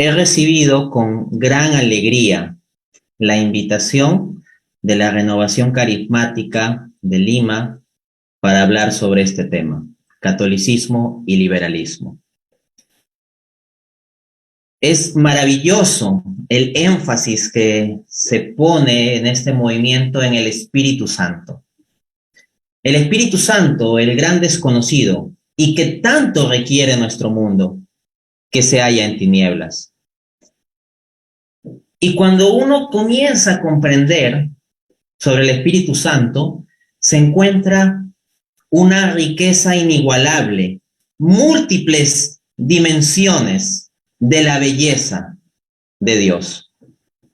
He recibido con gran alegría la invitación de la Renovación Carismática de Lima para hablar sobre este tema, catolicismo y liberalismo. Es maravilloso el énfasis que se pone en este movimiento en el Espíritu Santo. El Espíritu Santo, el gran desconocido, y que tanto requiere nuestro mundo, que se halla en tinieblas. Y cuando uno comienza a comprender sobre el Espíritu Santo, se encuentra una riqueza inigualable, múltiples dimensiones de la belleza de Dios.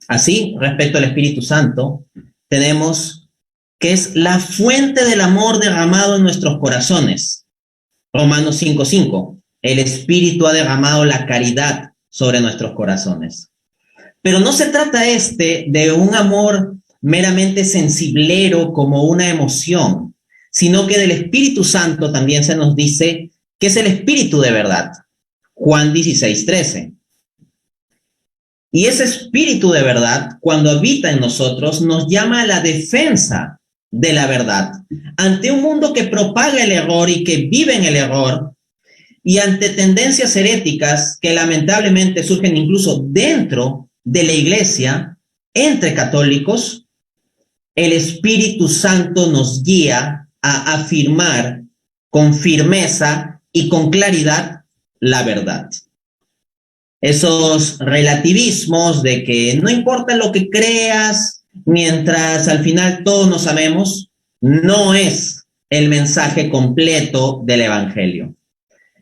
Así, respecto al Espíritu Santo, tenemos que es la fuente del amor derramado en nuestros corazones. Romanos 5:5. El Espíritu ha derramado la caridad sobre nuestros corazones. Pero no se trata de un amor meramente sensiblero como una emoción, sino que del Espíritu Santo también se nos dice que es el Espíritu de verdad. Juan 16:13. Y ese Espíritu de verdad, cuando habita en nosotros, nos llama a la defensa de la verdad. Ante un mundo que propaga el error y que vive en el error, y ante tendencias heréticas que lamentablemente surgen incluso dentro de la iglesia, entre católicos, el Espíritu Santo nos guía a afirmar con firmeza y con claridad la verdad. Esos relativismos de que no importa lo que creas, mientras al final todos nos amemos, no es el mensaje completo del Evangelio.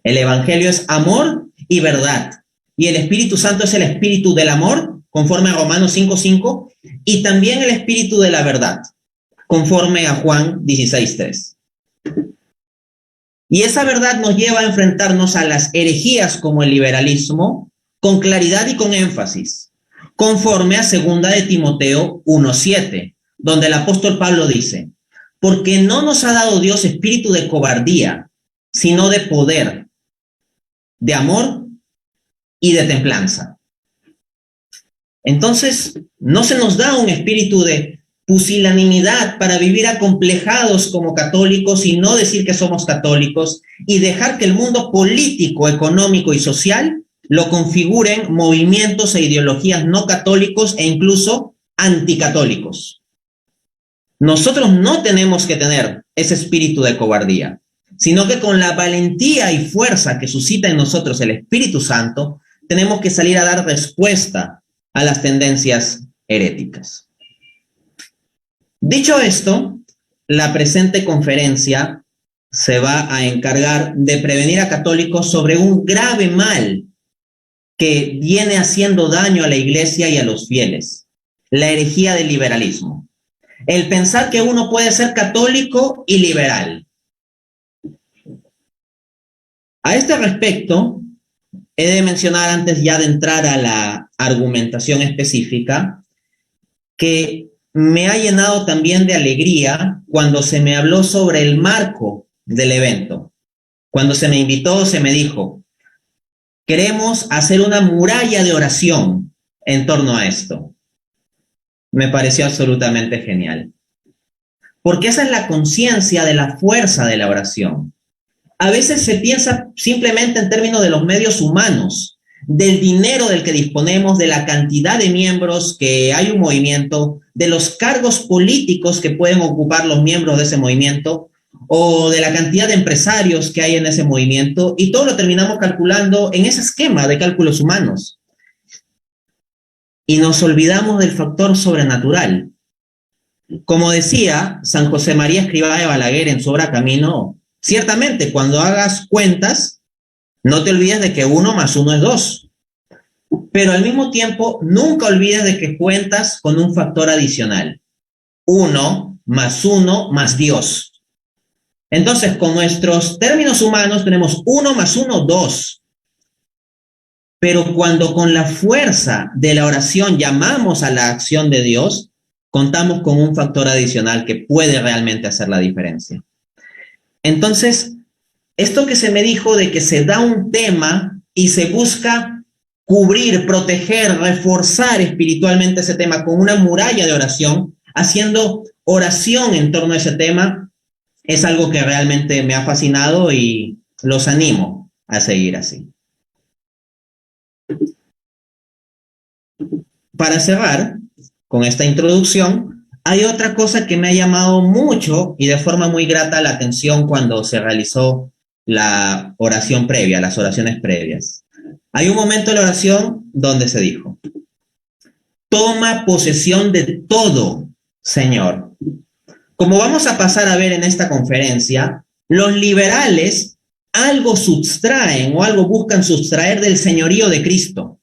El Evangelio es amor y verdad. Y el Espíritu Santo es el espíritu del amor, conforme a Romanos 5:5, y también el espíritu de la verdad, conforme a Juan 16:3. Y esa verdad nos lleva a enfrentarnos a las herejías como el liberalismo con claridad y con énfasis, conforme a 2 de Timoteo 1:7, donde el apóstol Pablo dice: porque no nos ha dado Dios espíritu de cobardía, sino de poder, de amor y de templanza. Entonces, no se nos da un espíritu de pusilanimidad para vivir acomplejados como católicos y no decir que somos católicos y dejar que el mundo político, económico y social lo configuren movimientos e ideologías no católicos e incluso anticatólicos. Nosotros no tenemos que tener ese espíritu de cobardía, sino que con la valentía y fuerza que suscita en nosotros el Espíritu Santo, tenemos que salir a dar respuesta a las tendencias heréticas. Dicho esto, la presente conferencia se va a encargar de prevenir a católicos sobre un grave mal que viene haciendo daño a la Iglesia y a los fieles: la herejía del liberalismo. El pensar que uno puede ser católico y liberal. A este respecto, he de mencionar, antes ya de entrar a la argumentación específica, que me ha llenado también de alegría cuando se me habló sobre el marco del evento. Cuando se me invitó, se me dijo: queremos hacer una muralla de oración en torno a esto. Me pareció absolutamente genial. Porque esa es la conciencia de la fuerza de la oración. A veces se piensa simplemente en términos de los medios humanos, del dinero del que disponemos, de la cantidad de miembros que hay un movimiento, de los cargos políticos que pueden ocupar los miembros de ese movimiento, o de la cantidad de empresarios que hay en ese movimiento, y todo lo terminamos calculando en ese esquema de cálculos humanos. Y nos olvidamos del factor sobrenatural. Como decía San José María Escrivá de Balaguer en su obra Camino, ciertamente cuando hagas cuentas, no te olvides de que 1 más 1 es 2. Pero al mismo tiempo, nunca olvides de que cuentas con un factor adicional: 1 más 1 más Dios. Entonces, con nuestros términos humanos tenemos 1 más 1, 2. Pero cuando con la fuerza de la oración llamamos a la acción de Dios, contamos con un factor adicional que puede realmente hacer la diferencia. Entonces, esto que se me dijo de que se da un tema y se busca cubrir, proteger, reforzar espiritualmente ese tema con una muralla de oración, haciendo oración en torno a ese tema, es algo que realmente me ha fascinado y los animo a seguir así. Para cerrar con esta introducción, hay otra cosa que me ha llamado mucho y de forma muy grata la atención cuando se realizó la oración previa, las oraciones previas. Hay un momento en la oración donde se dijo: toma posesión de todo, Señor. Como vamos a pasar a ver en esta conferencia, los liberales algo sustraen o algo buscan sustraer del señorío de Cristo.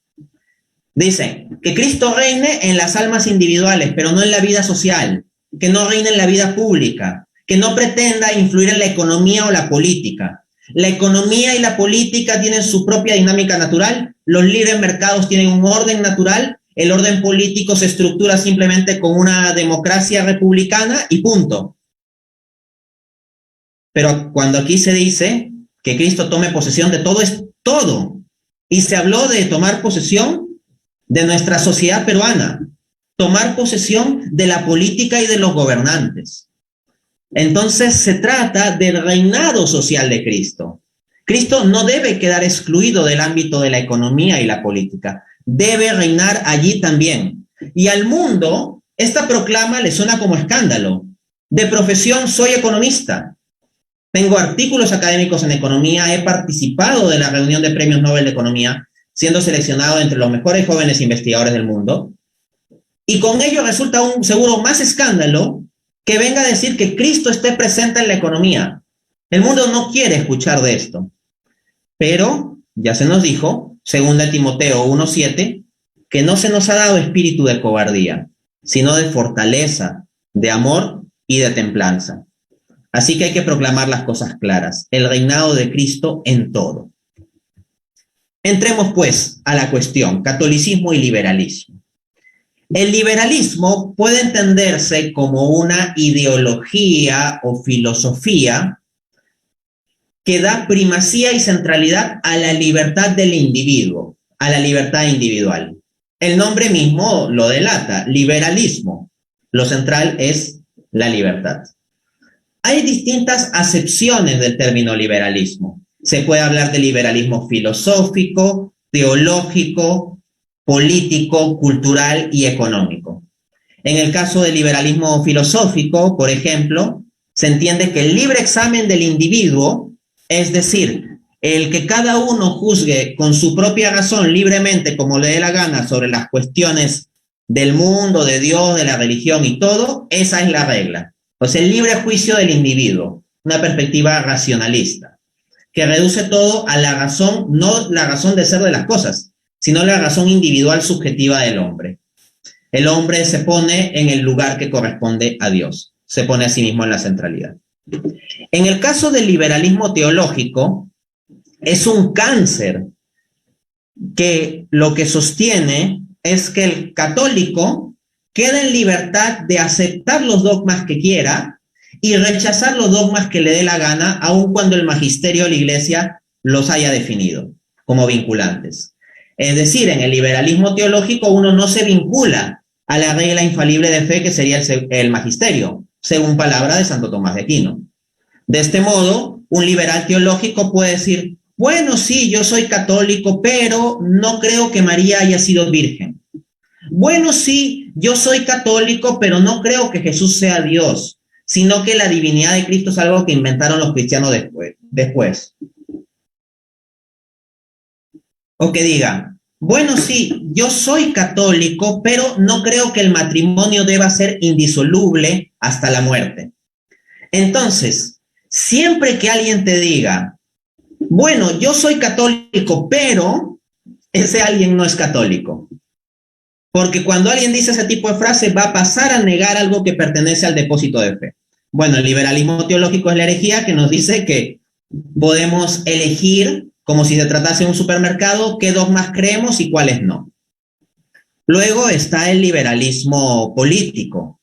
Dicen que Cristo reine en las almas individuales, pero no en la vida social, que no reine en la vida pública, que no pretenda influir en la economía o la política. La economía y la política tienen su propia dinámica natural, los libres mercados tienen un orden natural, el orden político se estructura simplemente con una democracia republicana y punto. Pero cuando aquí se dice que Cristo tome posesión de todo, es todo. Y se habló de tomar posesión de nuestra sociedad peruana, tomar posesión de la política y de los gobernantes. Entonces se trata del reinado social de Cristo. Cristo no debe quedar excluido del ámbito de la economía y la política, debe reinar allí también. Y al mundo, esta proclama le suena como escándalo. De profesión soy economista, tengo artículos académicos en economía, he participado de la reunión de premios Nobel de Economía, siendo seleccionado entre los mejores jóvenes investigadores del mundo, y con ello resulta un seguro más escándalo que venga a decir que Cristo esté presente en la economía. El mundo no quiere escuchar de esto, pero ya se nos dijo, según Timoteo 1:7, que no se nos ha dado espíritu de cobardía, sino de fortaleza, de amor y de templanza. Así que hay que proclamar las cosas claras, el reinado de Cristo en todo. Entremos pues a la cuestión, catolicismo y liberalismo. El liberalismo puede entenderse como una ideología o filosofía que da primacía y centralidad a la libertad del individuo, a la libertad individual. El nombre mismo lo delata, liberalismo. Lo central es la libertad. Hay distintas acepciones del término liberalismo. Se puede hablar de liberalismo filosófico, teológico, político, cultural y económico. En el caso del liberalismo filosófico, por ejemplo, se entiende que el libre examen del individuo, es decir, el que cada uno juzgue con su propia razón libremente como le dé la gana sobre las cuestiones del mundo, de Dios, de la religión y todo, esa es la regla. O sea, el libre juicio del individuo, una perspectiva racionalista, que reduce todo a la razón, no la razón de ser de las cosas, sino la razón individual subjetiva del hombre. El hombre se pone en el lugar que corresponde a Dios, se pone a sí mismo en la centralidad. En el caso del liberalismo teológico, es un cáncer que lo que sostiene es que el católico queda en libertad de aceptar los dogmas que quiera y rechazar los dogmas que le dé la gana, aun cuando el magisterio de la Iglesia los haya definido como vinculantes. Es decir, en el liberalismo teológico uno no se vincula a la regla infalible de fe que sería el magisterio, según palabra de Santo Tomás de Aquino. De este modo, un liberal teológico puede decir, bueno, sí, yo soy católico, pero no creo que María haya sido virgen. Bueno, sí, yo soy católico, pero no creo que Jesús sea Dios, sino que la divinidad de Cristo es algo que inventaron los cristianos después. O que diga, bueno, sí, yo soy católico, pero no creo que el matrimonio deba ser indisoluble hasta la muerte. Entonces, siempre que alguien te diga, bueno, yo soy católico, pero ese alguien no es católico. Porque cuando alguien dice ese tipo de frase, va a pasar a negar algo que pertenece al depósito de fe. Bueno, el liberalismo teológico es la herejía que nos dice que podemos elegir, como si se tratase de un supermercado, qué dogmas creemos y cuáles no. Luego está el liberalismo político.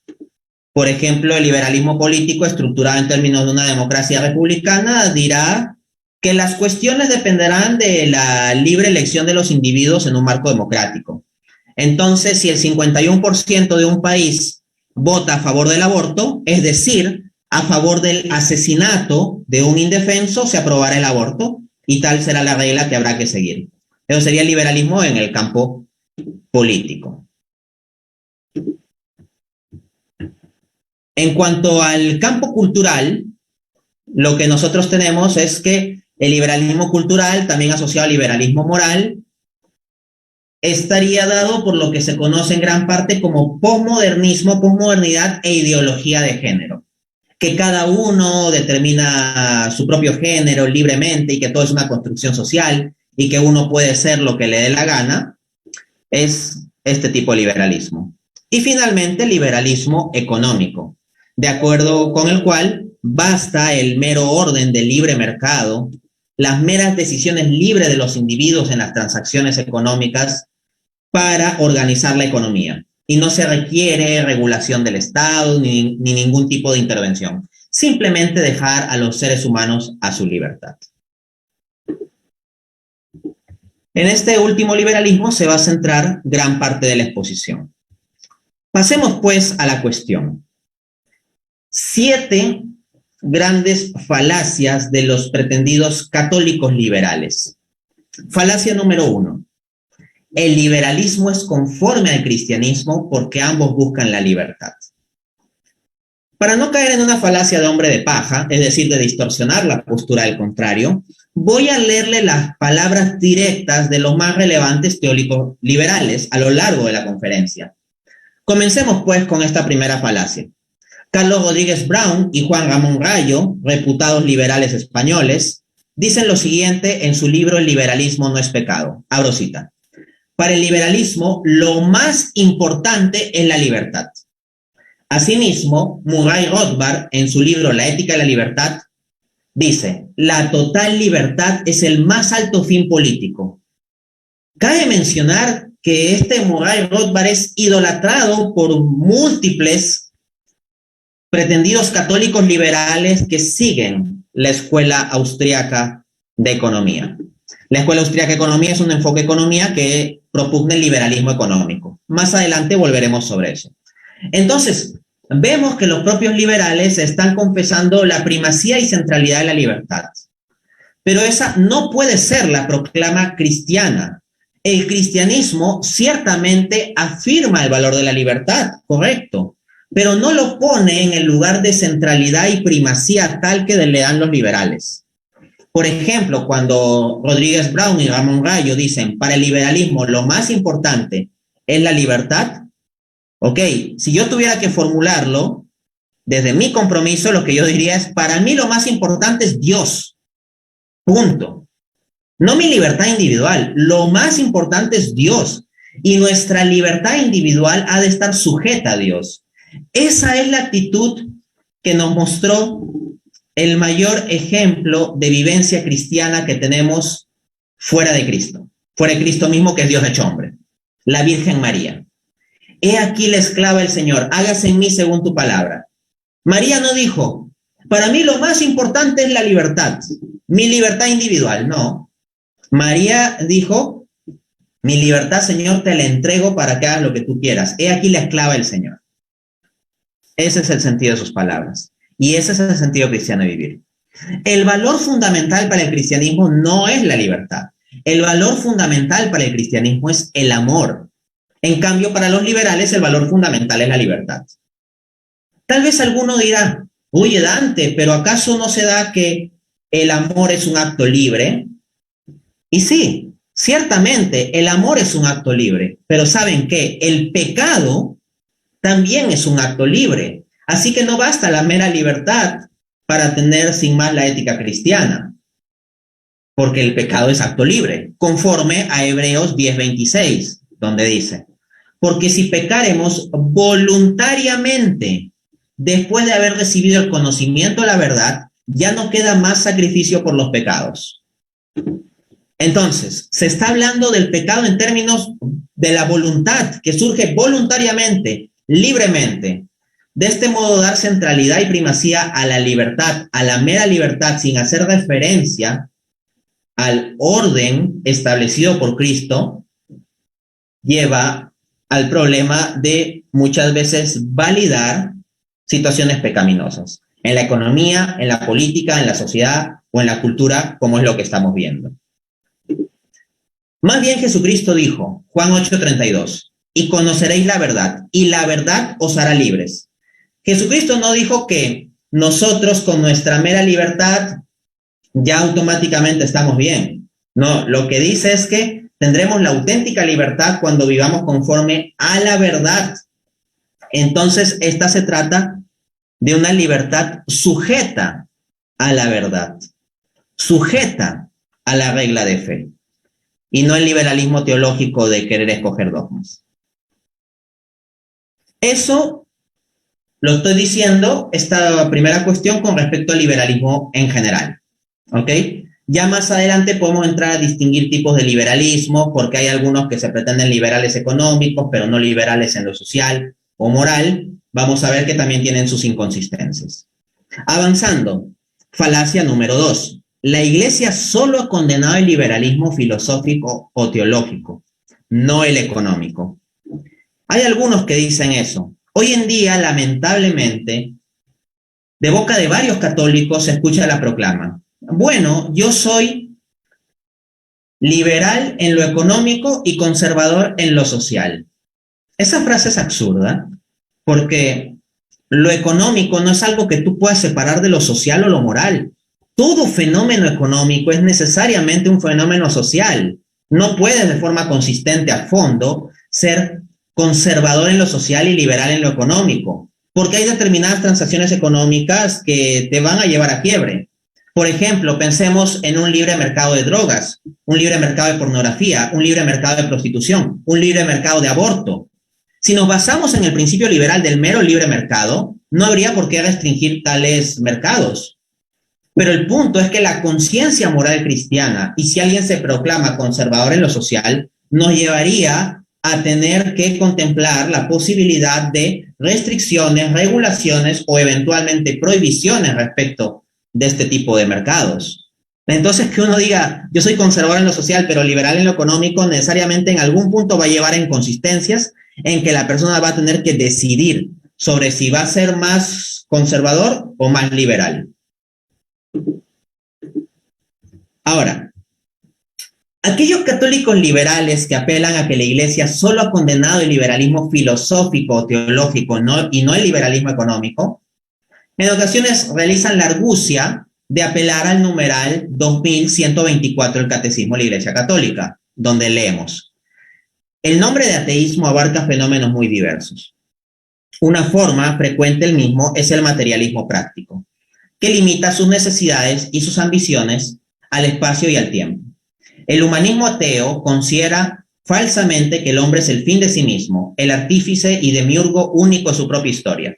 Por ejemplo, el liberalismo político, estructurado en términos de una democracia republicana, dirá que las cuestiones dependerán de la libre elección de los individuos en un marco democrático. Entonces, si el 51% de un país vota a favor del aborto, es decir, a favor del asesinato de un indefenso, se aprobará el aborto y tal será la regla que habrá que seguir. Eso sería el liberalismo en el campo político. En cuanto al campo cultural, lo que nosotros tenemos es que el liberalismo cultural, también asociado al liberalismo moral, estaría dado por lo que se conoce en gran parte como posmodernismo, posmodernidad e ideología de género. Que cada uno determina su propio género libremente y que todo es una construcción social y que uno puede ser lo que le dé la gana, es este tipo de liberalismo. Y finalmente, el liberalismo económico, de acuerdo con el cual basta el mero orden del libre mercado, las meras decisiones libres de los individuos en las transacciones económicas para organizar la economía. Y no se requiere regulación del Estado ni ningún tipo de intervención. Simplemente dejar a los seres humanos a su libertad. En este último liberalismo se va a centrar gran parte de la exposición. Pasemos pues a la cuestión. 7 grandes falacias de los pretendidos católicos liberales. Falacia número 1. El liberalismo es conforme al cristianismo porque ambos buscan la libertad. Para no caer en una falacia de hombre de paja, es decir, de distorsionar la postura del contrario, voy a leerle las palabras directas de los más relevantes teóricos liberales a lo largo de la conferencia. Comencemos pues con esta primera falacia. Carlos Rodríguez Brown y Juan Ramón Rayo, reputados liberales españoles, dicen lo siguiente en su libro El liberalismo no es pecado. Abro cita. Para el liberalismo, lo más importante es la libertad. Asimismo, Murray Rothbard, en su libro La ética de la libertad, dice, la total libertad es el más alto fin político. Cabe mencionar que este Murray Rothbard es idolatrado por múltiples pretendidos católicos liberales que siguen la escuela austríaca de economía. La escuela austríaca de economía es un enfoque de economía que propugna el liberalismo económico. Más adelante volveremos sobre eso. Entonces, vemos que los propios liberales están confesando la primacía y centralidad de la libertad. Pero esa no puede ser la proclama cristiana. El cristianismo ciertamente afirma el valor de la libertad, correcto, pero no lo pone en el lugar de centralidad y primacía tal que le dan los liberales. Por ejemplo, cuando Rodríguez Brown y Ramón Rayo dicen, para el liberalismo lo más importante es la libertad, ok, si yo tuviera que formularlo, desde mi compromiso, lo que yo diría es, para mí lo más importante es Dios, punto. No mi libertad individual, lo más importante es Dios. Y nuestra libertad individual ha de estar sujeta a Dios. Esa es la actitud que nos mostró el mayor ejemplo de vivencia cristiana que tenemos fuera de Cristo mismo, que es Dios hecho hombre, la Virgen María. He aquí la esclava del Señor, hágase en mí según tu palabra. María no dijo, para mí lo más importante es la libertad, mi libertad individual, no. María dijo, mi libertad, Señor, te la entrego para que hagas lo que tú quieras. He aquí la esclava del Señor. Ese es el sentido de sus palabras. Y ese es el sentido cristiano de vivir. El valor fundamental para el cristianismo no es la libertad. El valor fundamental para el cristianismo es el amor. En cambio, para los liberales, el valor fundamental es la libertad. Tal vez alguno dirá, oye Dante, pero ¿acaso no se da que el amor es un acto libre? Y sí, ciertamente el amor es un acto libre, pero ¿saben qué? El pecado también es un acto libre. Así que no basta la mera libertad para tener sin más la ética cristiana, porque el pecado es acto libre, conforme a Hebreos 10:26, donde dice, porque si pecaremos voluntariamente después de haber recibido el conocimiento de la verdad, ya no queda más sacrificio por los pecados. Entonces, se está hablando del pecado en términos de la voluntad, que surge voluntariamente, libremente. De este modo, dar centralidad y primacía a la libertad, a la mera libertad, sin hacer referencia al orden establecido por Cristo, lleva al problema de muchas veces validar situaciones pecaminosas en la economía, en la política, en la sociedad o en la cultura, como es lo que estamos viendo. Más bien Jesucristo dijo, Juan 8:32, y conoceréis la verdad, y la verdad os hará libres. Jesucristo no dijo que nosotros con nuestra mera libertad ya automáticamente estamos bien. No, lo que dice es que tendremos la auténtica libertad cuando vivamos conforme a la verdad. Entonces, esta se trata de una libertad sujeta a la verdad, sujeta a la regla de fe, y no el liberalismo teológico de querer escoger dogmas. Eso lo estoy diciendo, esta primera cuestión, con respecto al liberalismo en general. ¿Ok? Ya más adelante podemos entrar a distinguir tipos de liberalismo, porque hay algunos que se pretenden liberales económicos, pero no liberales en lo social o moral. Vamos a ver que también tienen sus inconsistencias. Avanzando, falacia número 2. La Iglesia solo ha condenado el liberalismo filosófico o teológico, no el económico. Hay algunos que dicen eso. Hoy en día, lamentablemente, de boca de varios católicos se escucha la proclama: bueno, yo soy liberal en lo económico y conservador en lo social. Esa frase es absurda, porque lo económico no es algo que tú puedas separar de lo social o lo moral. Todo fenómeno económico es necesariamente un fenómeno social. No puedes de forma consistente a fondo ser conservador en lo social y liberal en lo económico, porque hay determinadas transacciones económicas que te van a llevar a quiebre. Por ejemplo, pensemos en un libre mercado de drogas, un libre mercado de pornografía, un libre mercado de prostitución, un libre mercado de aborto. Si nos basamos en el principio liberal del mero libre mercado, no habría por qué restringir tales mercados. Pero el punto es que la conciencia moral cristiana, y si alguien se proclama conservador en lo social, nos llevaría a tener que contemplar la posibilidad de restricciones, regulaciones o eventualmente prohibiciones respecto de este tipo de mercados. Entonces, que uno diga, yo soy conservador en lo social, pero liberal en lo económico, necesariamente en algún punto va a llevar a inconsistencias en que la persona va a tener que decidir sobre si va a ser más conservador o más liberal. Ahora, aquellos católicos liberales que apelan a que la Iglesia solo ha condenado el liberalismo filosófico o teológico y no el liberalismo económico, en ocasiones realizan la argucia de apelar al numeral 2124 del Catecismo de la Iglesia Católica, donde leemos: el nombre de ateísmo abarca fenómenos muy diversos. Una forma frecuente del mismo es el materialismo práctico, que limita sus necesidades y sus ambiciones al espacio y al tiempo. El humanismo ateo considera falsamente que el hombre es el fin de sí mismo, el artífice y demiurgo único de su propia historia.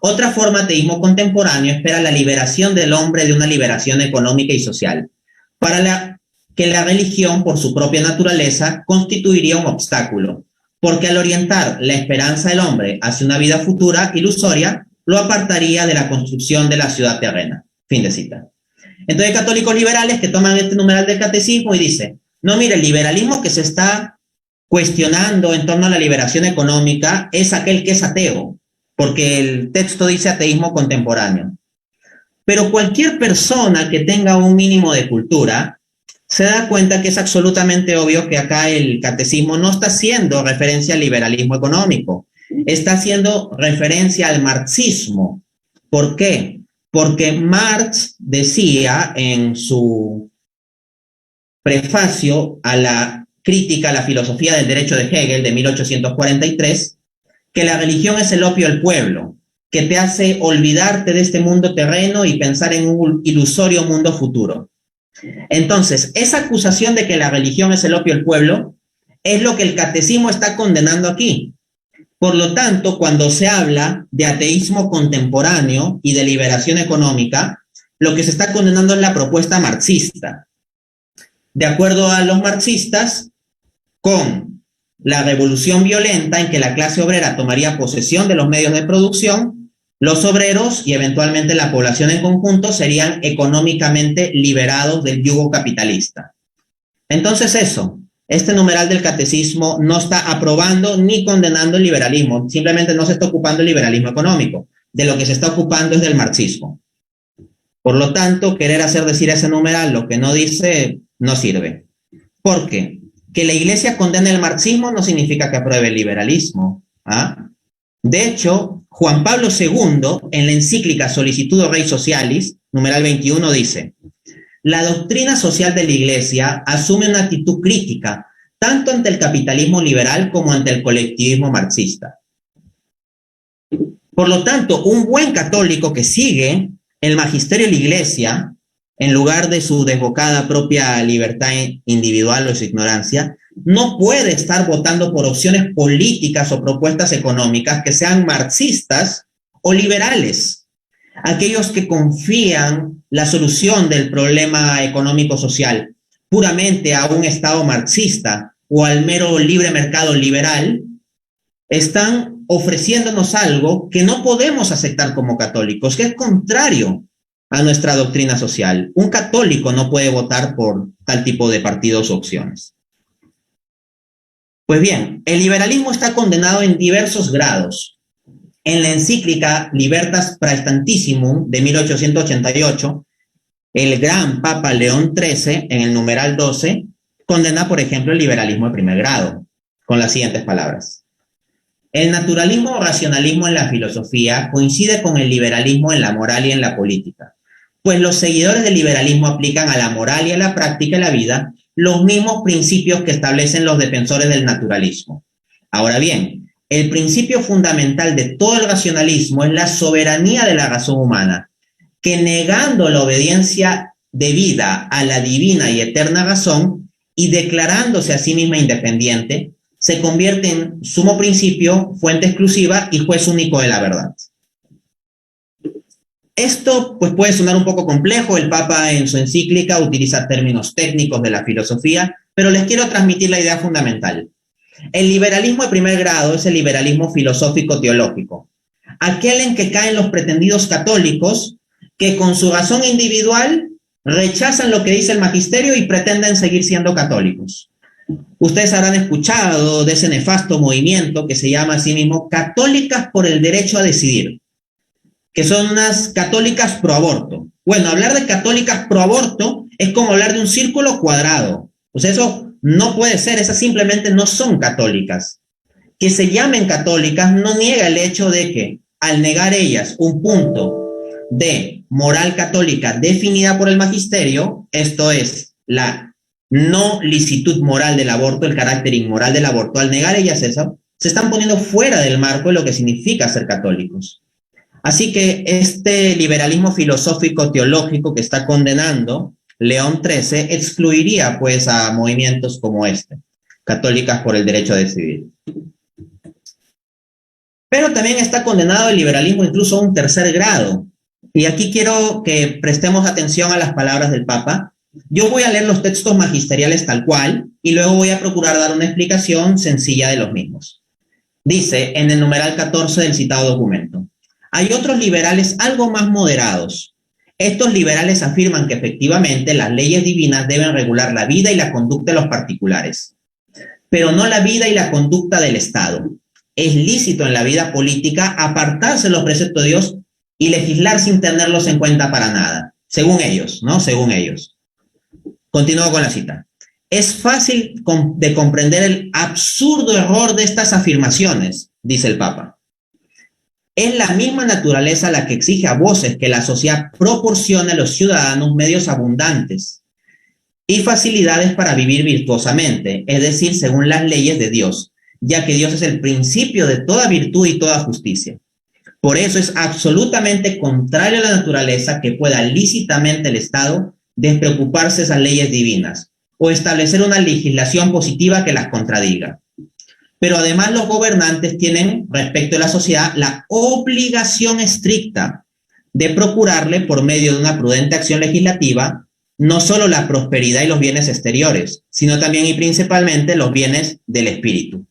Otra forma de ateísmo contemporáneo espera la liberación del hombre de una liberación económica y social, para que la religión, por su propia naturaleza, constituiría un obstáculo, porque al orientar la esperanza del hombre hacia una vida futura ilusoria, lo apartaría de la construcción de la ciudad terrena. Fin de cita. Entonces hay católicos liberales que toman este numeral del catecismo y dicen: no, mire, el liberalismo que se está cuestionando en torno a la liberación económica es aquel que es ateo, porque el texto dice ateísmo contemporáneo. Pero cualquier persona que tenga un mínimo de cultura se da cuenta que es absolutamente obvio que acá el catecismo no está haciendo referencia al liberalismo económico, está haciendo referencia al marxismo. ¿Por qué? Porque Marx decía en su prefacio a la crítica a la filosofía del derecho de Hegel de 1843, que la religión es el opio del pueblo, que te hace olvidarte de este mundo terreno y pensar en un ilusorio mundo futuro. Entonces, esa acusación de que la religión es el opio del pueblo es lo que el catecismo está condenando aquí. Por lo tanto, cuando se habla de ateísmo contemporáneo y de liberación económica, lo que se está condenando es la propuesta marxista. De acuerdo a los marxistas, con la revolución violenta en que la clase obrera tomaría posesión de los medios de producción, Los obreros y eventualmente la población en conjunto serían económicamente liberados del yugo capitalista. Entonces este numeral del catecismo no está aprobando ni condenando el liberalismo, simplemente no se está ocupando del liberalismo económico, de lo que se está ocupando es del marxismo. Por lo tanto, querer hacer decir ese numeral lo que no dice no sirve. ¿Por qué? Que la Iglesia condene el marxismo no significa que apruebe el liberalismo. ¿Ah? De hecho, Juan Pablo II, en la encíclica Solicitudo Rei Socialis, numeral 21, dice: la doctrina social de la Iglesia asume una actitud crítica tanto ante el capitalismo liberal como ante el colectivismo marxista. Por lo tanto, un buen católico que sigue el magisterio de la Iglesia, en lugar de su desbocada propia libertad individual o su ignorancia, no puede estar votando por opciones políticas o propuestas económicas que sean marxistas o liberales. Aquellos que confían la solución del problema económico-social puramente a un Estado marxista o al mero libre mercado liberal, están ofreciéndonos algo que no podemos aceptar como católicos, que es contrario a nuestra doctrina social. Un católico no puede votar por tal tipo de partidos o opciones. Pues bien, el liberalismo está condenado en diversos grados. En la encíclica Libertas Praestantissimum de 1888, el gran Papa León XIII, en el numeral 12, condena, por ejemplo, el liberalismo de primer grado, con las siguientes palabras: el naturalismo o racionalismo en la filosofía coincide con el liberalismo en la moral y en la política, pues los seguidores del liberalismo aplican a la moral y a la práctica de la vida los mismos principios que establecen los defensores del naturalismo. Ahora bien, el principio fundamental de todo el racionalismo es la soberanía de la razón humana, que negando la obediencia debida a la divina y eterna razón y declarándose a sí misma independiente, se convierte en sumo principio, fuente exclusiva y juez único de la verdad. Esto pues puede sonar un poco complejo. El Papa en su encíclica utiliza términos técnicos de la filosofía, pero les quiero transmitir la idea fundamental. El liberalismo de primer grado es el liberalismo filosófico-teológico, aquel en que caen los pretendidos católicos que con su razón individual rechazan lo que dice el magisterio y pretenden seguir siendo católicos. Ustedes habrán escuchado de ese nefasto movimiento que se llama a sí mismo Católicas por el Derecho a Decidir, que son unas católicas pro aborto. Bueno, hablar de católicas pro aborto es como hablar de un círculo cuadrado. O sea, eso no puede ser, esas simplemente no son católicas. Que se llamen católicas no niega el hecho de que, al negar ellas un punto de moral católica definida por el magisterio, esto es, la no licitud moral del aborto, el carácter inmoral del aborto, al negar ellas eso, se están poniendo fuera del marco de lo que significa ser católicos. Así que este liberalismo filosófico-teológico que está condenando León XIII excluiría pues a movimientos como este, católicas por el derecho a decidir. Pero también está condenado el liberalismo incluso a un tercer grado. Y aquí quiero que prestemos atención a las palabras del Papa. Yo voy a leer los textos magisteriales tal cual y luego voy a procurar dar una explicación sencilla de los mismos. Dice en el numeral 14 del citado documento: hay otros liberales algo más moderados. Estos liberales afirman que efectivamente las leyes divinas deben regular la vida y la conducta de los particulares, pero no la vida y la conducta del Estado. Es lícito en la vida política apartarse de los preceptos de Dios y legislar sin tenerlos en cuenta para nada, según ellos, ¿no? Según ellos. Continúo con la cita. Es fácil de comprender el absurdo error de estas afirmaciones, dice el Papa. Es la misma naturaleza la que exige a voces que la sociedad proporcione a los ciudadanos medios abundantes y facilidades para vivir virtuosamente, es decir, según las leyes de Dios, ya que Dios es el principio de toda virtud y toda justicia. Por eso es absolutamente contrario a la naturaleza que pueda lícitamente el Estado despreocuparse de esas leyes divinas o establecer una legislación positiva que las contradiga. Pero además los gobernantes tienen, respecto a la sociedad, la obligación estricta de procurarle, por medio de una prudente acción legislativa, no solo la prosperidad y los bienes exteriores, sino también y principalmente los bienes del espíritu.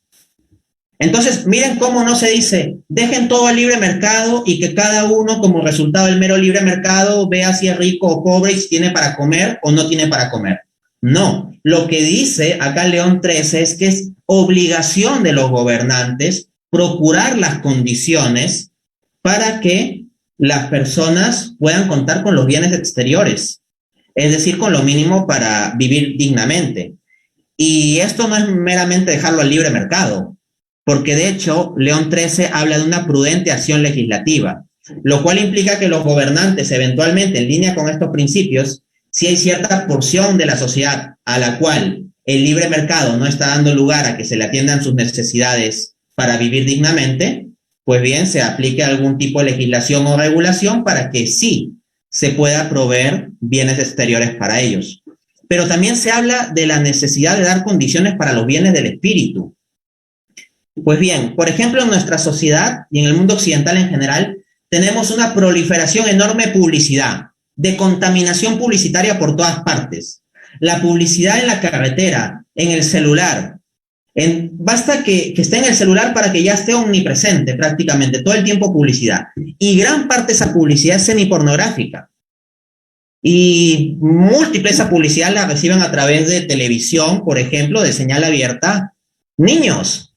Entonces, miren cómo no se dice, dejen todo al libre mercado y que cada uno, como resultado del mero libre mercado, vea si es rico o pobre y si tiene para comer o no tiene para comer. No, lo que dice acá León XIII es que es obligación de los gobernantes procurar las condiciones para que las personas puedan contar con los bienes exteriores, es decir, con lo mínimo para vivir dignamente. Y esto no es meramente dejarlo al libre mercado, porque de hecho León XIII habla de una prudente acción legislativa, lo cual implica que los gobernantes eventualmente en línea con estos principios, si hay cierta porción de la sociedad a la cual el libre mercado no está dando lugar a que se le atiendan sus necesidades para vivir dignamente, pues bien, se aplique algún tipo de legislación o regulación para que sí se pueda proveer bienes exteriores para ellos. Pero también se habla de la necesidad de dar condiciones para los bienes del espíritu. Pues bien, por ejemplo, en nuestra sociedad y en el mundo occidental en general, tenemos una proliferación enorme de publicidad, de contaminación publicitaria por todas partes. La publicidad en la carretera, en el celular. Basta que esté en el celular para que ya esté omnipresente prácticamente, todo el tiempo publicidad. Y gran parte de esa publicidad es semipornográfica. Y múltiple esa publicidad la reciben a través de televisión, por ejemplo, de señal abierta, niños.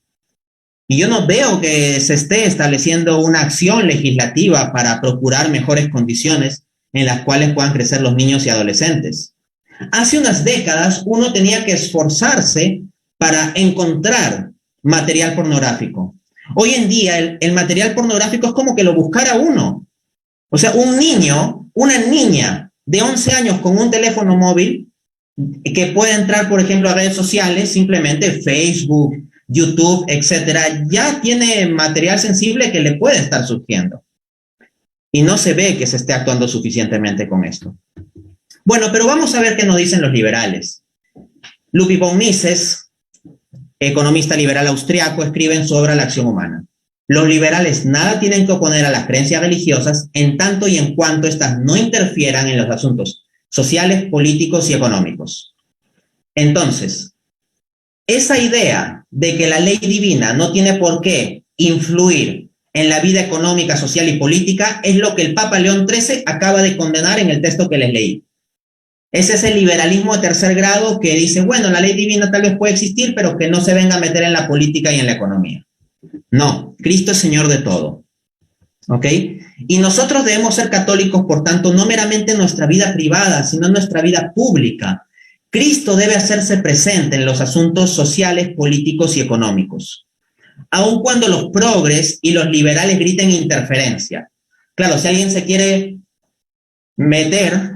Y yo no veo que se esté estableciendo una acción legislativa para procurar mejores condiciones en las cuales puedan crecer los niños y adolescentes. Hace unas décadas uno tenía que esforzarse para encontrar material pornográfico. Hoy en día el material pornográfico es como que lo buscara uno. O sea, un niño, una niña de 11 años con un teléfono móvil que puede entrar, por ejemplo, a redes sociales, simplemente Facebook, YouTube, etcétera, ya tiene material sensible que le puede estar surgiendo. Y no se ve que se esté actuando suficientemente con esto. Bueno, pero vamos a ver qué nos dicen los liberales. Ludwig von Mises, economista liberal austriaco, escribe en su obra La acción humana. Los liberales nada tienen que oponer a las creencias religiosas en tanto y en cuanto éstas no interfieran en los asuntos sociales, políticos y económicos. Entonces, esa idea de que la ley divina no tiene por qué influir en la vida económica, social y política es lo que el Papa León XIII acaba de condenar en el texto que les leí. Ese es el liberalismo de tercer grado que dice, bueno, la ley divina tal vez puede existir, pero que no se venga a meter en la política y en la economía. No, Cristo es Señor de todo. ¿Ok? Y nosotros debemos ser católicos, por tanto, no meramente en nuestra vida privada, sino en nuestra vida pública. Cristo debe hacerse presente en los asuntos sociales, políticos y económicos. Aun cuando los progres y los liberales griten interferencia. Claro, si alguien se quiere meter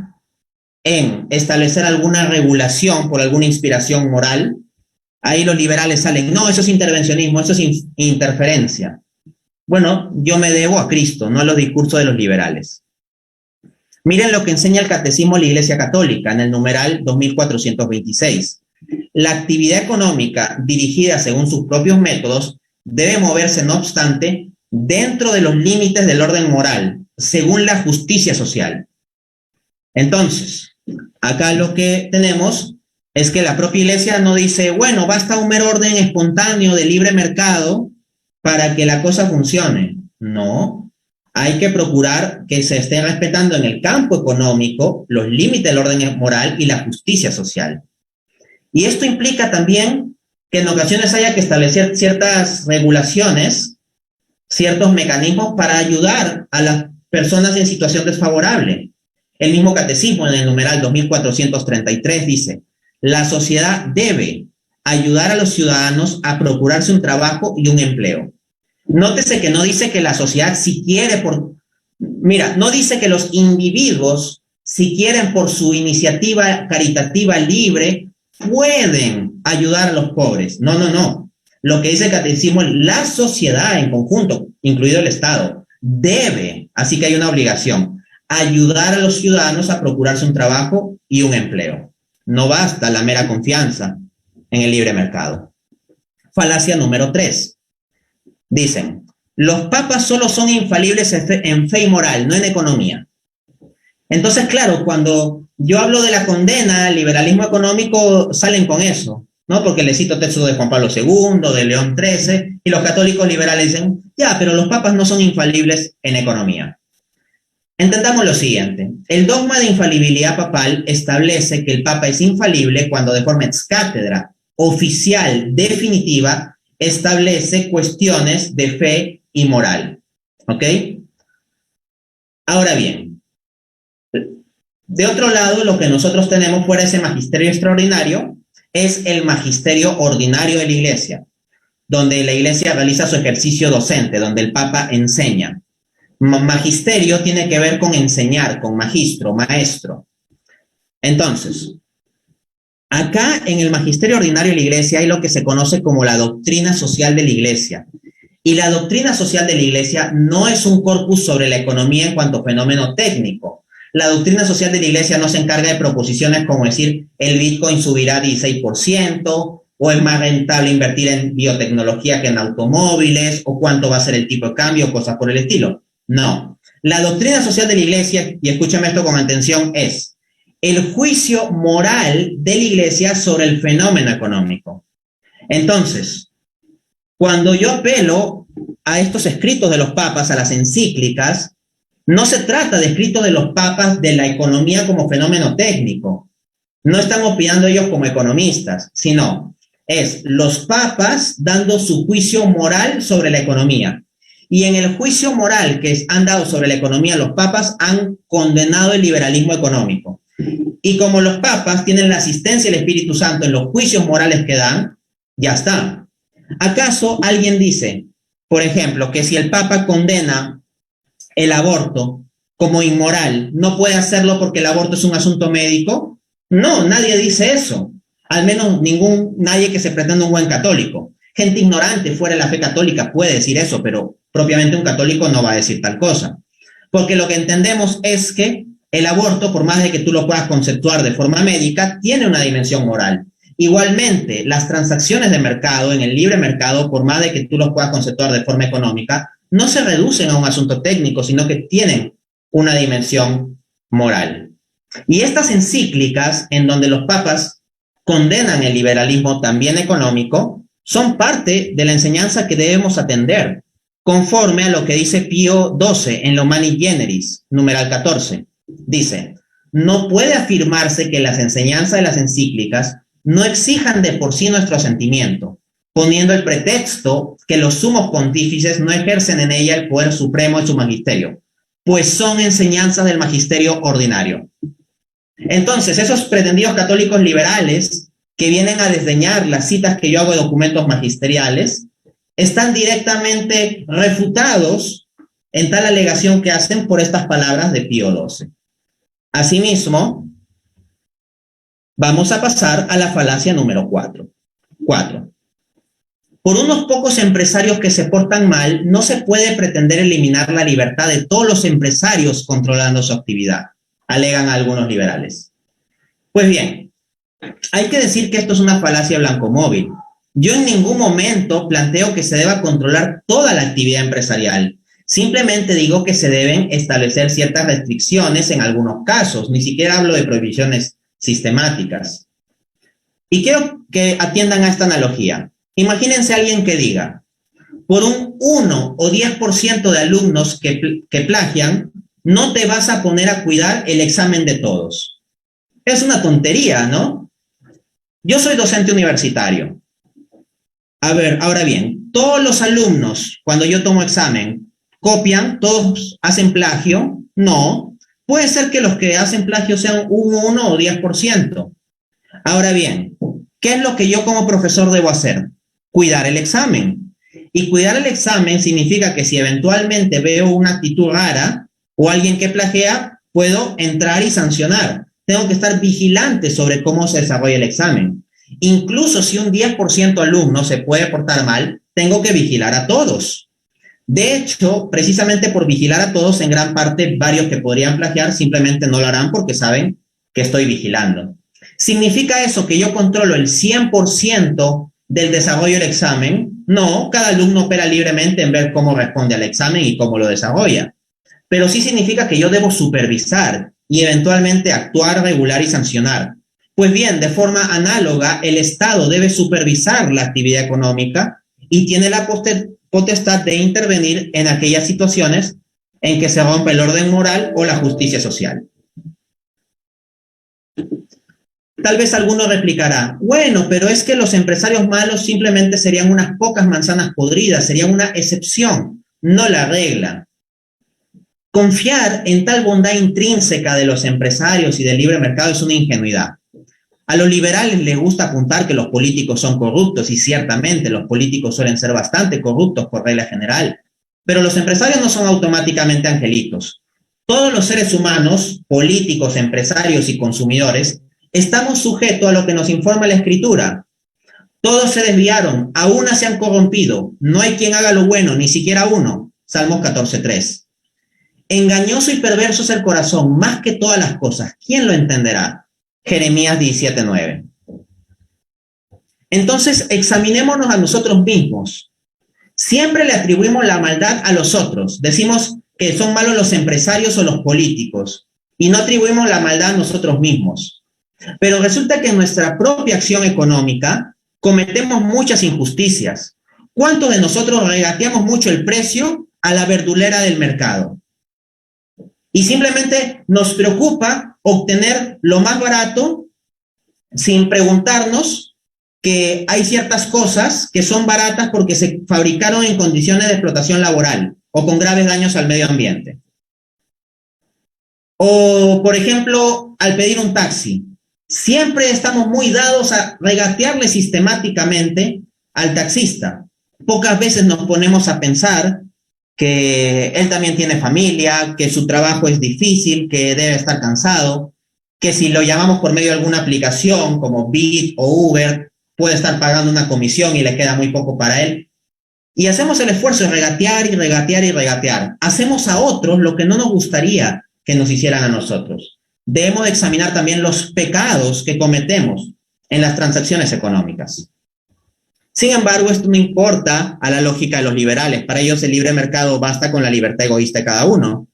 en establecer alguna regulación por alguna inspiración moral, ahí los liberales salen, no, eso es intervencionismo, eso es interferencia. Bueno, yo me debo a Cristo, no a los discursos de los liberales. Miren lo que enseña el Catecismo de la Iglesia Católica en el numeral 2426. La actividad económica dirigida según sus propios métodos debe moverse, no obstante, dentro de los límites del orden moral, según la justicia social. Entonces, acá lo que tenemos es que la propia Iglesia no dice, bueno, basta un mero orden espontáneo de libre mercado para que la cosa funcione. No, hay que procurar que se esté respetando en el campo económico los límites del orden moral y la justicia social. Y esto implica también que en ocasiones haya que establecer ciertas regulaciones, ciertos mecanismos para ayudar a las personas en situación desfavorable. El mismo Catecismo en el numeral 2433 dice, la sociedad debe ayudar a los ciudadanos a procurarse un trabajo y un empleo. Nótese que no dice que la sociedad si quiere no dice que los individuos si quieren por su iniciativa caritativa libre pueden ayudar a los pobres. No. Lo que dice el Catecismo es la sociedad en conjunto, incluido el Estado, debe, así que hay una obligación, ayudar a los ciudadanos a procurarse un trabajo y un empleo. No basta la mera confianza en el libre mercado. Falacia número 3. Dicen, los papas solo son infalibles en fe y moral, no en economía. Entonces, claro, cuando yo hablo de la condena al liberalismo económico, salen con eso. ¿no? Porque le cito textos de Juan Pablo II, de León XIII, y los católicos liberales dicen, ya, pero los papas no son infalibles en economía. Entendamos lo siguiente, el dogma de infalibilidad papal establece que el papa es infalible cuando de forma ex cátedra, oficial, definitiva, establece cuestiones de fe y moral, ¿ok? Ahora bien, de otro lado, lo que nosotros tenemos fuera de ese magisterio extraordinario es el magisterio ordinario de la Iglesia, donde la Iglesia realiza su ejercicio docente, donde el Papa enseña. Magisterio tiene que ver con enseñar, con magistro, maestro. Entonces, acá en el magisterio ordinario de la Iglesia hay lo que se conoce como la doctrina social de la Iglesia. Y la doctrina social de la Iglesia no es un corpus sobre la economía en cuanto a fenómeno técnico. La doctrina social de la Iglesia no se encarga de proposiciones como decir el Bitcoin subirá 16%, o es más rentable invertir en biotecnología que en automóviles, o cuánto va a ser el tipo de cambio, cosas por el estilo. No. La doctrina social de la Iglesia, y escúchame esto con atención, es el juicio moral de la Iglesia sobre el fenómeno económico. Entonces, cuando yo apelo a estos escritos de los papas, a las encíclicas, no se trata de escritos de los papas de la economía como fenómeno técnico. No están opinando ellos como economistas, sino es los papas dando su juicio moral sobre la economía. Y en el juicio moral que han dado sobre la economía, los papas han condenado el liberalismo económico. Y como los papas tienen la asistencia del Espíritu Santo en los juicios morales que dan, ya está. ¿Acaso alguien dice, por ejemplo, que si el papa condena el aborto como inmoral, no puede hacerlo porque el aborto es un asunto médico? No, nadie dice eso. Al menos nadie que se pretenda un buen católico. Gente ignorante fuera de la fe católica puede decir eso, pero propiamente un católico no va a decir tal cosa. Porque lo que entendemos es que el aborto, por más de que tú lo puedas conceptuar de forma médica, tiene una dimensión moral. Igualmente, las transacciones de mercado, en el libre mercado, por más de que tú los puedas conceptuar de forma económica, no se reducen a un asunto técnico, sino que tienen una dimensión moral. Y estas encíclicas, en donde los papas condenan el liberalismo también económico, son parte de la enseñanza que debemos atender, conforme a lo que dice Pío XII en Humani Generis, numeral 14. Dice, no puede afirmarse que las enseñanzas de las encíclicas no exijan de por sí nuestro asentimiento, poniendo el pretexto que los sumos pontífices no ejercen en ella el poder supremo de su magisterio, pues son enseñanzas del magisterio ordinario. Entonces, esos pretendidos católicos liberales que vienen a desdeñar las citas que yo hago de documentos magisteriales, están directamente refutados en tal alegación que hacen por estas palabras de Pío XII. Asimismo, vamos a pasar a la falacia número 4. Por unos pocos empresarios que se portan mal, no se puede pretender eliminar la libertad de todos los empresarios controlando su actividad, alegan algunos liberales. Pues bien, hay que decir que esto es una falacia blancomóvil. Yo en ningún momento planteo que se deba controlar toda la actividad empresarial. Simplemente digo que se deben establecer ciertas restricciones en algunos casos. Ni siquiera hablo de prohibiciones sistemáticas. Y quiero que atiendan a esta analogía. Imagínense a alguien que diga, por un 1 o 10% de alumnos que plagian, no te vas a poner a cuidar el examen de todos. Es una tontería, ¿no? Yo soy docente universitario. A ver, ahora bien, todos los alumnos, cuando yo tomo examen, ¿copian? ¿Todos hacen plagio? No. Puede ser que los que hacen plagio sean un 1 o 10%. Ahora bien, ¿qué es lo que yo como profesor debo hacer? Cuidar el examen. Y cuidar el examen significa que si eventualmente veo una actitud rara o alguien que plagia, puedo entrar y sancionar. Tengo que estar vigilante sobre cómo se desarrolla el examen. Incluso si un 10% alumno se puede portar mal, tengo que vigilar a todos. De hecho, precisamente por vigilar a todos, en gran parte, varios que podrían plagiar simplemente no lo harán porque saben que estoy vigilando. ¿Significa eso que yo controlo el 100% del desarrollo del examen? No, cada alumno opera libremente en ver cómo responde al examen y cómo lo desarrolla. Pero sí significa que yo debo supervisar y eventualmente actuar, regular y sancionar. Pues bien, de forma análoga, el Estado debe supervisar la actividad económica y tiene la potestad de intervenir en aquellas situaciones en que se rompe el orden moral o la justicia social. Tal vez alguno replicará, bueno, pero es que los empresarios malos simplemente serían unas pocas manzanas podridas, serían una excepción, no la regla. Confiar en tal bondad intrínseca de los empresarios y del libre mercado es una ingenuidad. A los liberales les gusta apuntar que los políticos son corruptos y ciertamente los políticos suelen ser bastante corruptos por regla general, pero los empresarios no son automáticamente angelitos. Todos los seres humanos, políticos, empresarios y consumidores, estamos sujetos a lo que nos informa la Escritura. Todos se desviaron, a una se han corrompido, no hay quien haga lo bueno, ni siquiera uno. Salmos 14:3. Engañoso y perverso es el corazón, más que todas las cosas. ¿Quién lo entenderá? Jeremías 17:9. Entonces, examinémonos a nosotros mismos. Siempre le atribuimos la maldad a los otros. Decimos que son malos los empresarios o los políticos y no atribuimos la maldad a nosotros mismos. Pero resulta que en nuestra propia acción económica cometemos muchas injusticias. ¿Cuántos de nosotros regateamos mucho el precio a la verdulera del mercado? Y simplemente nos preocupa obtener lo más barato sin preguntarnos que hay ciertas cosas que son baratas porque se fabricaron en condiciones de explotación laboral o con graves daños al medio ambiente. O, por ejemplo, al pedir un taxi. Siempre estamos muy dados a regatearle sistemáticamente al taxista. Pocas veces nos ponemos a pensar que él también tiene familia, que su trabajo es difícil, que debe estar cansado, que si lo llamamos por medio de alguna aplicación como Bit o Uber, puede estar pagando una comisión y le queda muy poco para él. Y hacemos el esfuerzo de regatear y regatear y regatear. Hacemos a otros lo que no nos gustaría que nos hicieran a nosotros. Debemos examinar también los pecados que cometemos en las transacciones económicas. Sin embargo, esto no importa a la lógica de los liberales. Para ellos el libre mercado basta con la libertad egoísta de cada uno.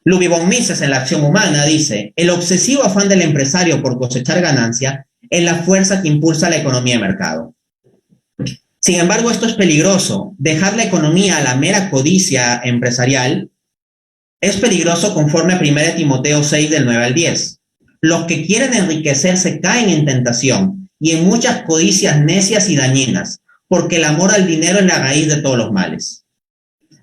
Ludwig von Mises en La acción humana dice, el obsesivo afán del empresario por cosechar ganancia es la fuerza que impulsa la economía de mercado. Sin embargo, esto es peligroso. Dejar la economía a la mera codicia empresarial es peligroso conforme a 1 Timoteo 6 del 9 al 10. Los que quieren enriquecerse caen en tentación y en muchas codicias necias y dañinas, porque el amor al dinero es la raíz de todos los males.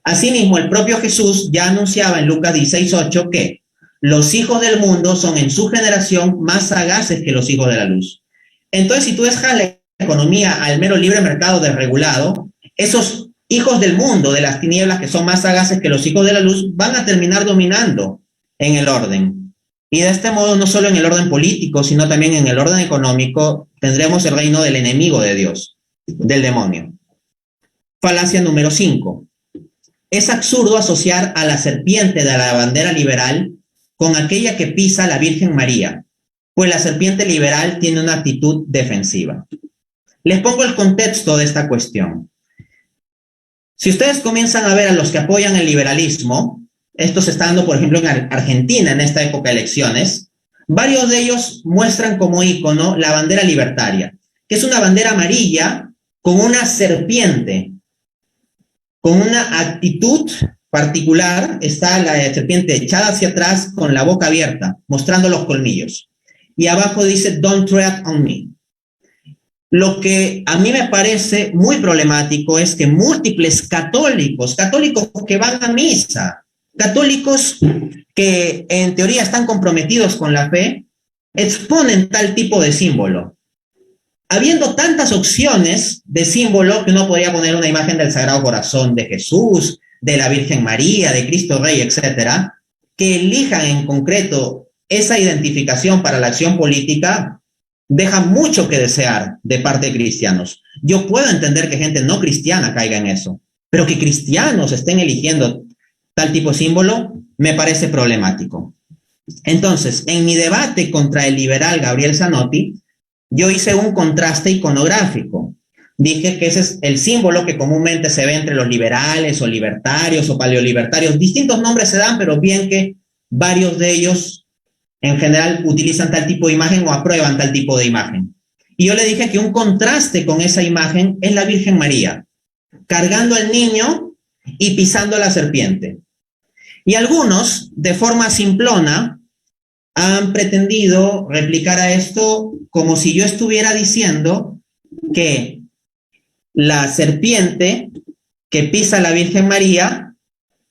Asimismo, el propio Jesús ya anunciaba en Lucas 16:8 que los hijos del mundo son en su generación más sagaces que los hijos de la luz. Entonces, si tú dejas la economía al mero libre mercado desregulado, esos hijos del mundo, de las tinieblas, que son más sagaces que los hijos de la luz, van a terminar dominando en el orden. Y de este modo, no solo en el orden político, sino también en el orden económico, tendremos el reino del enemigo de Dios, del demonio. Falacia número 5. Es absurdo asociar a la serpiente de la bandera liberal con aquella que pisa a la Virgen María, pues la serpiente liberal tiene una actitud defensiva. Les pongo el contexto de esta cuestión. Si ustedes comienzan a ver a los que apoyan el liberalismo, esto se está dando, por ejemplo, en Argentina en esta época de elecciones, varios de ellos muestran como ícono la bandera libertaria, que es una bandera amarilla con una serpiente, con una actitud particular. Está la serpiente echada hacia atrás con la boca abierta, mostrando los colmillos. Y abajo dice, "Don't tread on me". Lo que a mí me parece muy problemático es que múltiples católicos que van a misa, católicos que en teoría están comprometidos con la fe, exponen tal tipo de símbolo. Habiendo tantas opciones de símbolo que uno podría poner una imagen del Sagrado Corazón de Jesús, de la Virgen María, de Cristo Rey, etcétera, que elijan en concreto esa identificación para la acción política, deja mucho que desear de parte de cristianos. Yo puedo entender que gente no cristiana caiga en eso, pero que cristianos estén eligiendo tal tipo de símbolo me parece problemático. Entonces, en mi debate contra el liberal Gabriel Zanotti, yo hice un contraste iconográfico. Dije que ese es el símbolo que comúnmente se ve entre los liberales o libertarios o paleolibertarios. Distintos nombres se dan, pero bien que varios de ellos en general utilizan tal tipo de imagen o aprueban tal tipo de imagen. Y yo le dije que un contraste con esa imagen es la Virgen María, cargando al niño y pisando a la serpiente. Y algunos, de forma simplona, han pretendido replicar a esto como si yo estuviera diciendo que la serpiente que pisa a la Virgen María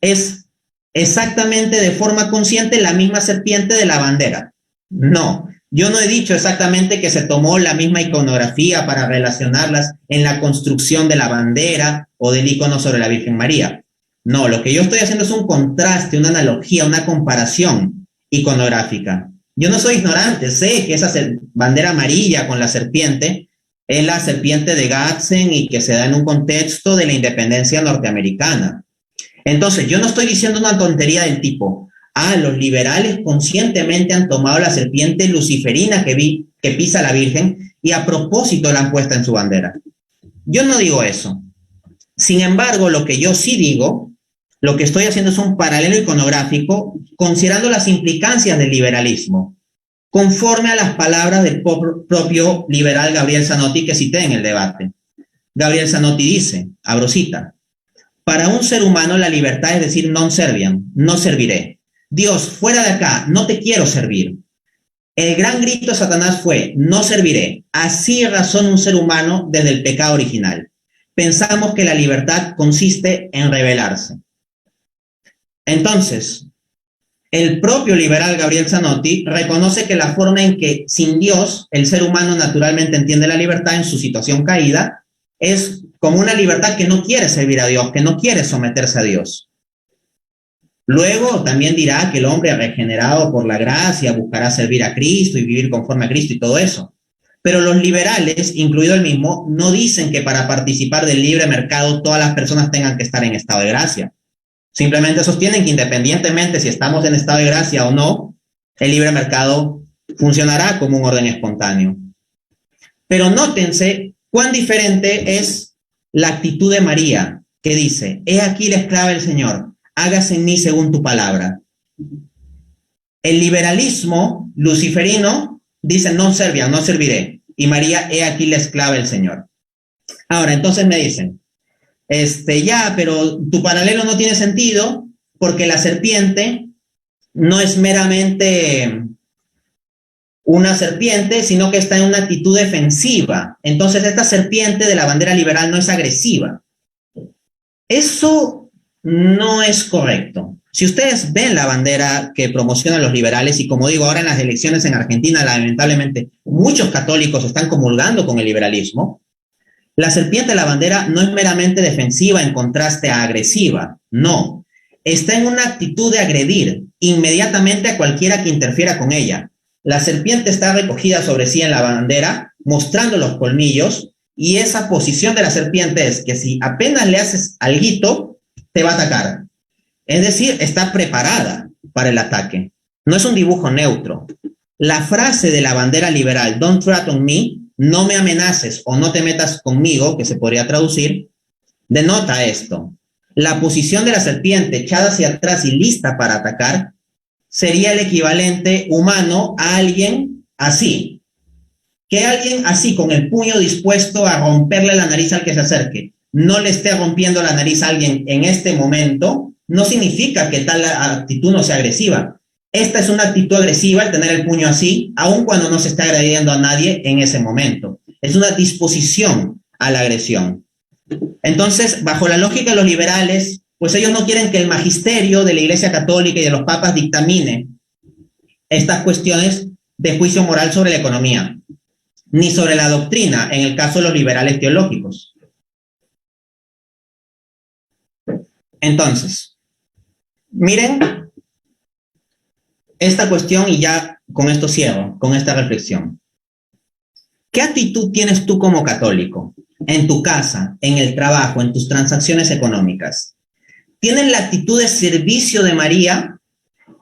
es exactamente de forma consciente la misma serpiente de la bandera. No, yo no he dicho exactamente que se tomó la misma iconografía para relacionarlas en la construcción de la bandera o del icono sobre la Virgen María. No, lo que yo estoy haciendo es un contraste, una analogía, una comparación iconográfica. Yo no soy ignorante, sé que esa bandera amarilla con la serpiente es la serpiente de Gadsden y que se da en un contexto de la independencia norteamericana. Entonces, yo no estoy diciendo una tontería del tipo, los liberales conscientemente han tomado la serpiente luciferina que pisa la Virgen y a propósito la han puesto en su bandera. Yo no digo eso. Sin embargo, lo que yo sí digo, lo que estoy haciendo es un paralelo iconográfico considerando las implicancias del liberalismo, conforme a las palabras del propio liberal Gabriel Zanotti que cité en el debate. Gabriel Zanotti dice, abro cita, para un ser humano la libertad es decir non serviam, no serviré. Dios, fuera de acá, no te quiero servir. El gran grito de Satanás fue, no serviré. Así razona un ser humano desde el pecado original. Pensamos que la libertad consiste en rebelarse. Entonces, el propio liberal Gabriel Zanotti reconoce que la forma en que sin Dios el ser humano naturalmente entiende la libertad en su situación caída es como una libertad que no quiere servir a Dios, que no quiere someterse a Dios. Luego también dirá que el hombre regenerado por la gracia buscará servir a Cristo y vivir conforme a Cristo y todo eso. Pero los liberales, incluido el mismo, no dicen que para participar del libre mercado todas las personas tengan que estar en estado de gracia. Simplemente sostienen que independientemente si estamos en estado de gracia o no, el libre mercado funcionará como un orden espontáneo. Pero nótense cuán diferente es la actitud de María, que dice, he aquí la esclava del Señor, hágase en mí según tu palabra. El liberalismo luciferino dice, no serviam, no serviré. Y María, he aquí la esclava del Señor. Ahora, entonces me dicen, pero tu paralelo no tiene sentido porque la serpiente no es meramente una serpiente, sino que está en una actitud defensiva. Entonces, esta serpiente de la bandera liberal no es agresiva. Eso no es correcto. Si ustedes ven la bandera que promocionan los liberales, y como digo, ahora en las elecciones en Argentina, lamentablemente, muchos católicos están comulgando con el liberalismo, la serpiente de la bandera no es meramente defensiva en contraste a agresiva, no. Está en una actitud de agredir inmediatamente a cualquiera que interfiera con ella. La serpiente está recogida sobre sí en la bandera, mostrando los colmillos, y esa posición de la serpiente es que si apenas le haces alguito, te va a atacar. Es decir, está preparada para el ataque. No es un dibujo neutro. La frase de la bandera liberal, don't threaten me, no me amenaces o no te metas conmigo, que se podría traducir, denota esto. La posición de la serpiente echada hacia atrás y lista para atacar sería el equivalente humano a alguien así. Que alguien así, con el puño dispuesto a romperle la nariz al que se acerque, no le esté rompiendo la nariz a alguien en este momento, no significa que tal actitud no sea agresiva. Esta es una actitud agresiva, el tener el puño así, aun cuando no se está agrediendo a nadie en ese momento. Es una disposición a la agresión. Entonces, bajo la lógica de los liberales, pues ellos no quieren que el magisterio de la Iglesia Católica y de los papas dictamine estas cuestiones de juicio moral sobre la economía, ni sobre la doctrina, en el caso de los liberales teológicos. Entonces, miren esta cuestión y ya con esto cierro, con esta reflexión. ¿Qué actitud tienes tú como católico en tu casa, en el trabajo, en tus transacciones económicas? ¿Tienes la actitud de servicio de María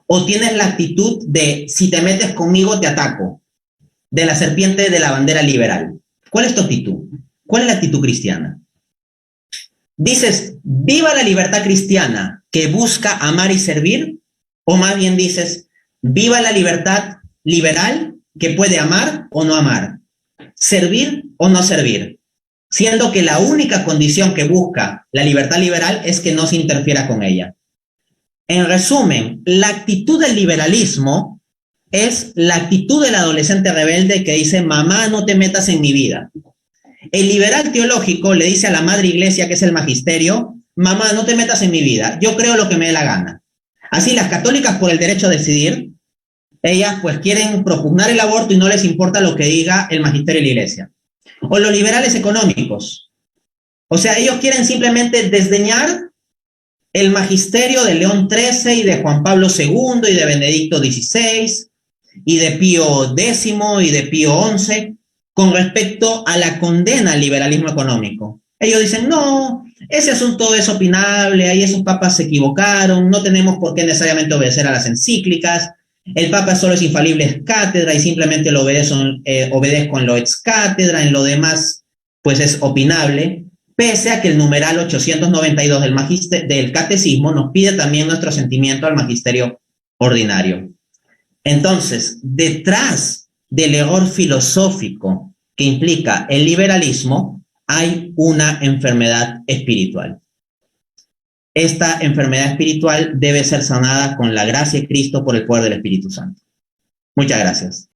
o tienes la actitud de si te metes conmigo te ataco, de la serpiente de la bandera liberal? ¿Cuál es tu actitud? ¿Cuál es la actitud cristiana? ¿Dices, viva la libertad cristiana que busca amar y servir? ¿O más bien dices, viva la libertad liberal que puede amar o no amar, servir o no servir, siendo que la única condición que busca la libertad liberal es que no se interfiera con ella. En resumen, la actitud del liberalismo es la actitud del adolescente rebelde que dice, mamá, no te metas en mi vida. El liberal teológico le dice a la madre iglesia, que es el magisterio, mamá, no te metas en mi vida, yo creo lo que me dé la gana. Así las católicas por el derecho a decidir, ellas pues quieren propugnar el aborto y no les importa lo que diga el magisterio de la iglesia. O los liberales económicos. O sea, ellos quieren simplemente desdeñar el magisterio de León XIII y de Juan Pablo II y de Benedicto XVI y de Pío X y de Pío XI con respecto a la condena al liberalismo económico. Ellos dicen, no, ese asunto es opinable, ahí esos papas se equivocaron, no tenemos por qué necesariamente obedecer a las encíclicas, el papa solo es infalible ex cátedra y simplemente lo obedezco en lo ex cátedra, en lo demás pues es opinable, pese a que el numeral 892 del catecismo nos pide también nuestro sentimiento al magisterio ordinario. Entonces, detrás del error filosófico que implica el liberalismo, hay una enfermedad espiritual. Esta enfermedad espiritual debe ser sanada con la gracia de Cristo por el poder del Espíritu Santo. Muchas gracias.